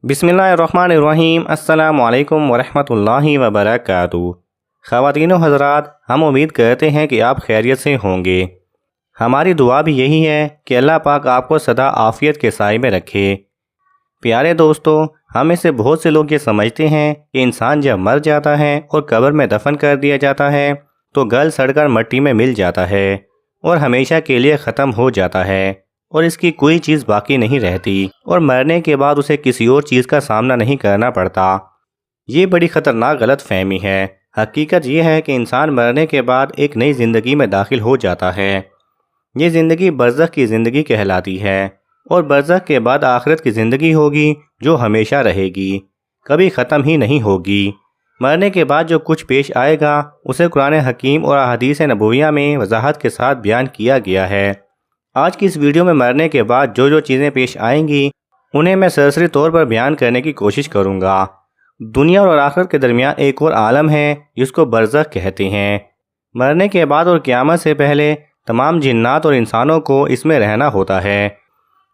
बिस्मिल्लाहिर्रहमानिर्रहीम। अस्सलाम वालेकुम वरहमतुल्लाहि वबरकातुहू। ख़वातीन व हज़रात, हम उम्मीद करते हैं कि आप खैरियत से होंगे। हमारी दुआ भी यही है कि अल्लाह पाक आपको सदा आफ़ियत के साए में रखे। प्यारे दोस्तों, हम में से बहुत से लोग ये समझते हैं कि इंसान जब मर जाता है और कब्र में दफन कर दिया जाता है तो गल सड़कर मिट्टी में मिल जाता है और हमेशा के लिए ख़त्म हो जाता है और इसकी कोई चीज़ बाकी नहीं रहती और मरने के बाद उसे किसी और चीज़ का सामना नहीं करना पड़ता। ये बड़ी ख़तरनाक गलत फहमी है। हकीकत ये है कि इंसान मरने के बाद एक नई ज़िंदगी में दाखिल हो जाता है। ये ज़िंदगी बरज़ख की ज़िंदगी कहलाती है और बरज़ख के बाद आखिरत की ज़िंदगी होगी जो हमेशा रहेगी, कभी ख़त्म ही नहीं होगी। मरने के बाद जो कुछ पेश आएगा उसे कुरान हकीम और अहादीस नबविया में वजाहत के साथ बयान किया गया है। आज की इस वीडियो में मरने के बाद जो चीज़ें पेश आएंगी उन्हें मैं सरसरी तौर पर बयान करने की कोशिश करूँगा। दुनिया और आखिरत के दरमियान एक और आलम है जिसको बरज़ख कहते हैं। मरने के बाद और क़यामत से पहले तमाम जिन्नात और इंसानों को इसमें रहना होता है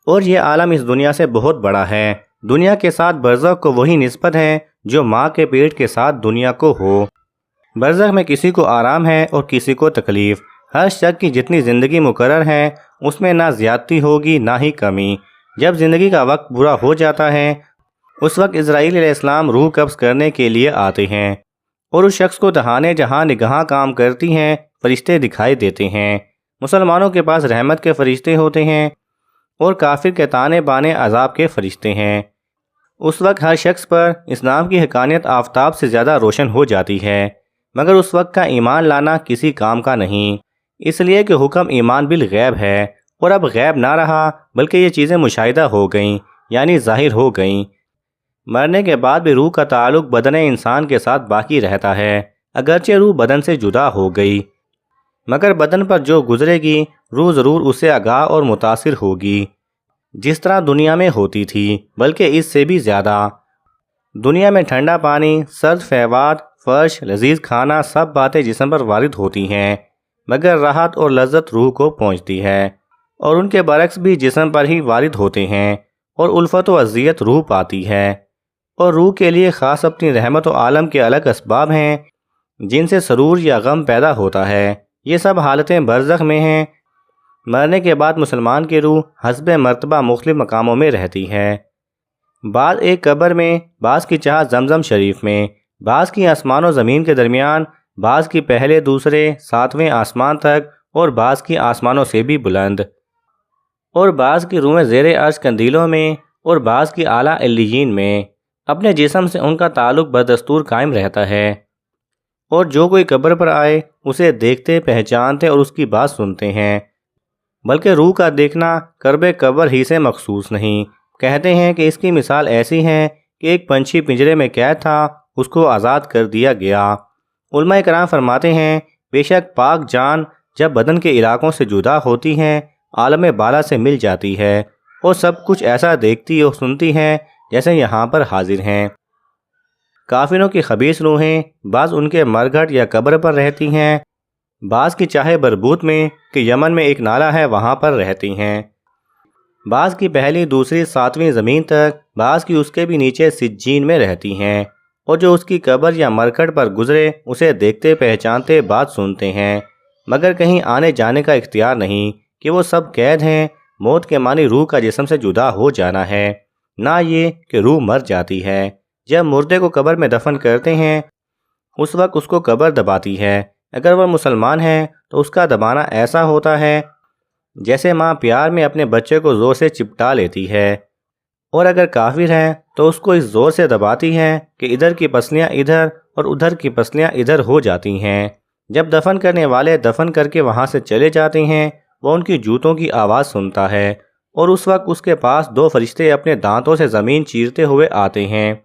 और ये आलम इस दुनिया से बहुत बड़ा है। दुनिया के साथ बरज़ख को वही निस्बत है जो माँ के पेट के साथ दुनिया को हो। बरज़ख में किसी को आराम है और किसी को तकलीफ़। हर शख्स की जितनी ज़िंदगी मुकर्रर है उसमें ना ज़्यादती होगी ना ही कमी। जब ज़िंदगी का वक्त पूरा हो जाता है उस वक्त इज़राइल अलैहिस्सलाम रूह कब्ज़ करने के लिए आते हैं और उस शख्स को दहाने जहाँ निगाह काम करती हैं फरिश्ते दिखाई देते हैं। मुसलमानों के पास रहमत के फरिश्ते होते हैं और काफिर के ताने बाने अजाब के फरिश्ते हैं। उस वक्त हर शख्स पर इस्लाम की हकानियत आफताब से ज़्यादा रोशन हो जाती है, मगर उस वक्त का ईमान लाना किसी काम का नहीं, इसलिए कि हुक्म ईमान बिल गैब है और अब गैब ना रहा बल्कि ये चीज़ें मुशाहिदा हो गईं, यानी ज़ाहिर हो गईं। मरने के बाद भी रूह का ताल्लुक़ बदन इंसान के साथ बाकी रहता है, अगरचे रूह बदन से जुदा हो गई, मगर बदन पर जो गुजरेगी रूह ज़रूर उससे आगाह और मुतासिर होगी, जिस तरह दुनिया में होती थी, बल्कि इससे भी ज़्यादा। दुनिया में ठंडा पानी, सर्द फैवाद, फर्श, लजीज खाना, सब बातें जिस्म पर वारिद होती हैं, मगर राहत और लज्जत रूह को पहुंचती है और उनके बरक्स भी जिस्म पर ही वारिद होते हैं और उल्फत व अज़ियत रूह पाती है। और रूह के लिए ख़ास अपनी रहमत व आलम के अलग असबाब हैं जिनसे सरूर या गम पैदा होता है। ये सब हालतें बरज़ख में हैं। मरने के बाद मुसलमान की रूह हस्ब मर्तबा मुख्तलिफ मकामों में रहती है। बाज़ एक कब्र में, बाज़ की चाह जमजम शरीफ में, बाज़ की आसमान और ज़मीन के दरमियान, बाज़ की पहले दूसरे सातवें आसमान तक और बाज़ की आसमानों से भी बुलंद, और बाज़ की रूहें ज़ेरे अर्श कंदीलों में और बाज़ की आला इल्लियीन में। अपने जिस्म से उनका ताल्लुक़ बदस्तूर कायम रहता है और जो कोई कब्र पर आए उसे देखते, पहचानते और उसकी बात सुनते हैं, बल्कि रूह का देखना कर्ब कब्र ही से मखसूस नहीं। कहते हैं कि इसकी मिसाल ऐसी है कि एक पंछी पिंजरे में कैद था, उसको आज़ाद कर दिया गया। उलमा कराम फरमाते हैं, बेशक पाक जान जब बदन के इलाकों से जुदा होती हैं आलम बाला से मिल जाती है और सब कुछ ऐसा देखती और सुनती हैं जैसे यहाँ पर हाजिर हैं। काफिरों की खबीस रूहें बाज़ उनके मरघट या कब्र पर रहती हैं, बाज़ की चाहे बरबूत में कि यमन में एक नाला है वहाँ पर रहती हैं। बाज़ की पहली दूसरी सातवीं ज़मीन तक, बाज़ की उसके भी नीचे सिज्जीन में रहती हैं और जो उसकी कब्र या मरघट पर गुजरे उसे देखते, पहचानते, बात सुनते हैं, मगर कहीं आने जाने का इख्तियार नहीं कि वो सब कैद हैं। मौत के मानी रूह का जिस्म से जुदा हो जाना है, ना ये कि रूह मर जाती है। जब मुर्दे को कब्र में दफन करते हैं उस वक्त उसको कब्र दबाती है। अगर वह मुसलमान है तो उसका दबाना ऐसा होता है जैसे माँ प्यार में अपने बच्चे को ज़ोर से चिपटा लेती है, और अगर काफिर है तो उसको इस ज़ोर से दबाती है कि इधर की पसलियाँ इधर और उधर की पसलियाँ इधर हो जाती हैं। जब दफन करने वाले दफन करके वहाँ से चले जाते हैं वह उनकी जूतों की आवाज़ सुनता है और उस वक्त उसके पास दो फरिश्ते अपने दांतों से ज़मीन चीरते हुए आते हैं।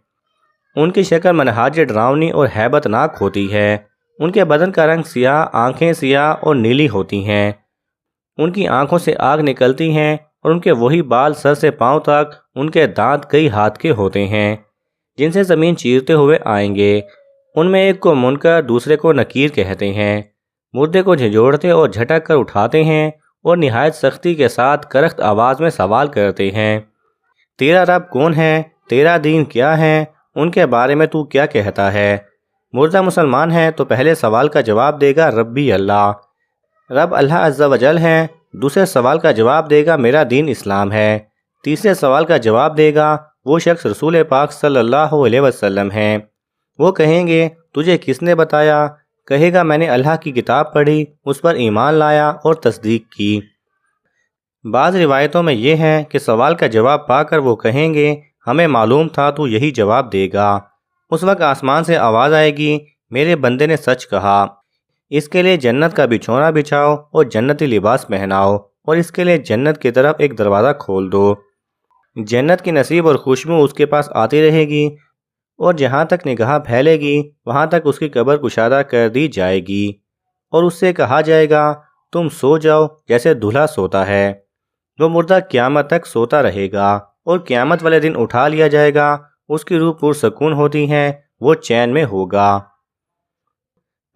उनकी शक्ल मनहाज डरावनी और हैबतनाक होती है। उनके बदन का रंग सियाह, आंखें सियाह और नीली होती हैं। उनकी आंखों से आग निकलती हैं और उनके वही बाल सर से पांव तक, उनके दांत कई हाथ के होते हैं जिनसे ज़मीन चीरते हुए आएंगे। उनमें एक को मुनकर दूसरे को नकीर कहते हैं। मुर्दे को झिझोड़ते और झटक कर उठाते हैं और निहायत सख्ती के साथ करख्त आवाज़ में सवाल करते हैं, तेरा रब कौन है? تیرا دین کیا ہے، ان کے بارے میں تو کیا کہتا ہے؟ مردہ مسلمان ہے تو پہلے سوال کا جواب دے گا ربی اللہ، رب اللہ عز و جل ہے۔ دوسرے سوال کا جواب دے گا میرا دین اسلام ہے۔ تیسرے سوال کا جواب دے گا وہ شخص رسول پاک صلی اللہ علیہ وسلم ہے۔ وہ کہیں گے تجھے کس نے بتایا؟ کہے گا میں نے اللہ کی کتاب پڑھی، اس پر ایمان لایا اور تصدیق کی۔ بعض روایتوں میں یہ ہے کہ سوال کا جواب پا کر وہ کہیں گے ہمیں معلوم تھا تو یہی جواب دے گا۔ اس وقت آسمان سے آواز آئے گی میرے بندے نے سچ کہا، اس کے لیے جنت کا بچھونا بچھاؤ اور جنتی لباس پہناؤ، اور اس کے لیے جنت کی طرف ایک دروازہ کھول دو۔ جنت کی نصیب اور خوشبو اس کے پاس آتی رہے گی، اور جہاں تک نگاہ پھیلے گی وہاں تک اس کی قبر کشادہ کر دی جائے گی، اور اس سے کہا جائے گا تم سو جاؤ جیسے دلہا سوتا ہے۔ وہ مردہ قیامت تک سوتا رہے گا، اور قیامت والے دن اٹھا لیا جائے گا۔ اس کی روح پرسکون ہوتی ہے، وہ چین میں ہوگا۔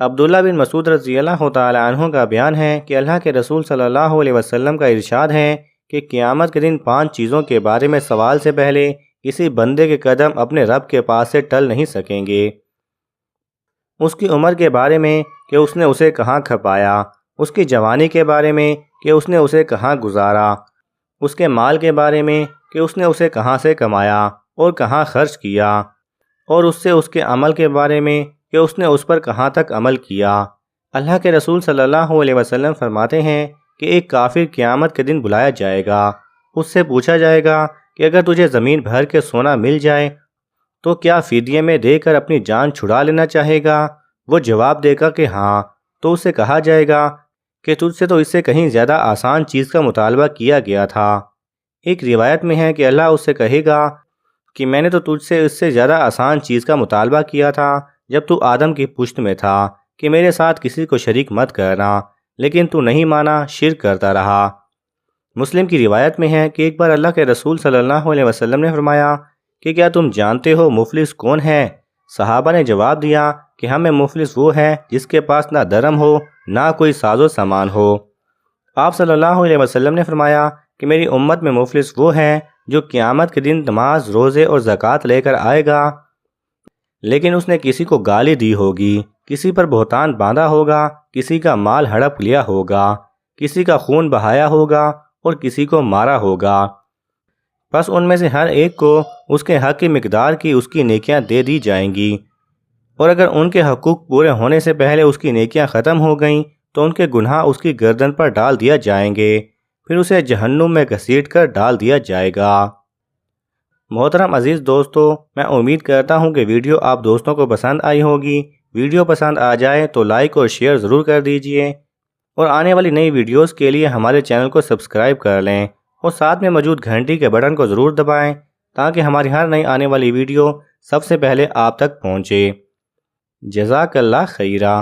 عبداللہ بن مسعود رضی اللہ تعالی عنہ کا بیان ہے کہ اللہ کے رسول صلی اللہ علیہ وسلم کا ارشاد ہے کہ قیامت کے دن 5 چیزوں کے بارے میں سوال سے پہلے کسی بندے کے قدم اپنے رب کے پاس سے ٹل نہیں سکیں گے۔ اس کی عمر کے بارے میں کہ اس نے اسے کہاں کھپایا، اس کی جوانی کے بارے میں کہ اس نے اسے کہاں گزارا، اس کے مال کے بارے میں کہ اس نے اسے کہاں سے کمایا اور کہاں خرچ کیا، اور اس سے اس کے عمل کے بارے میں کہ اس نے اس پر کہاں تک عمل کیا۔ اللہ کے رسول صلی اللہ علیہ وسلم فرماتے ہیں کہ ایک کافر قیامت کے دن بلایا جائے گا، اس سے پوچھا جائے گا کہ اگر تجھے زمین بھر کے سونا مل جائے تو کیا فدیے میں دے کر اپنی جان چھڑا لینا چاہے گا؟ وہ جواب دے گا کہ ہاں، تو اس سے کہا جائے گا کہ تجھ سے تو اس سے کہیں زیادہ آسان چیز کا مطالبہ کیا گیا تھا۔ ایک روایت میں ہے کہ اللہ اس سے کہے گا کہ میں نے تو تجھ سے اس سے زیادہ آسان چیز کا مطالبہ کیا تھا جب تو آدم کی پشت میں تھا کہ میرے ساتھ کسی کو شریک مت کرنا، لیکن تو نہیں مانا، شرک کرتا رہا۔ مسلم کی روایت میں ہے کہ ایک بار اللہ کے رسول صلی اللہ علیہ وسلم نے فرمایا کہ کیا تم جانتے ہو مفلس کون ہے؟ صحابہ نے جواب دیا کہ ہمیں مفلس وہ ہے جس کے پاس نہ درم ہو نہ کوئی ساز و سامان ہو۔ آپ صلی اللہ علیہ وسلم نے فرمایا کہ میری امت میں مفلس وہ ہے جو قیامت کے دن نماز، روزے اور زکوٰۃ لے کر آئے گا، لیکن اس نے کسی کو گالی دی ہوگی، کسی پر بہتان باندھا ہوگا، کسی کا مال ہڑپ لیا ہوگا، کسی کا خون بہایا ہوگا اور کسی کو مارا ہوگا۔ بس ان میں سے ہر ایک کو اس کے حق کی مقدار کی اس کی نیکیاں دے دی جائیں گی، اور اگر ان کے حقوق پورے ہونے سے پہلے اس کی نیکیاں ختم ہو گئیں تو ان کے گناہ اس کی گردن پر ڈال دیا جائیں گے، پھر اسے جہنم میں گھسیٹ کر ڈال دیا جائے گا۔ محترم عزیز دوستو، میں امید کرتا ہوں کہ ویڈیو آپ دوستوں کو پسند آئی ہوگی۔ ویڈیو پسند آ جائے تو لائک اور شیئر ضرور کر دیجئے، اور آنے والی نئی ویڈیوز کے لیے ہمارے چینل کو سبسکرائب کر لیں، اور ساتھ میں موجود گھنٹی کے بٹن کو ضرور دبائیں تاکہ ہماری ہر نئی آنے والی ویڈیو سب سے پہلے آپ تک پہنچے۔ جزاک اللہ خیرہ۔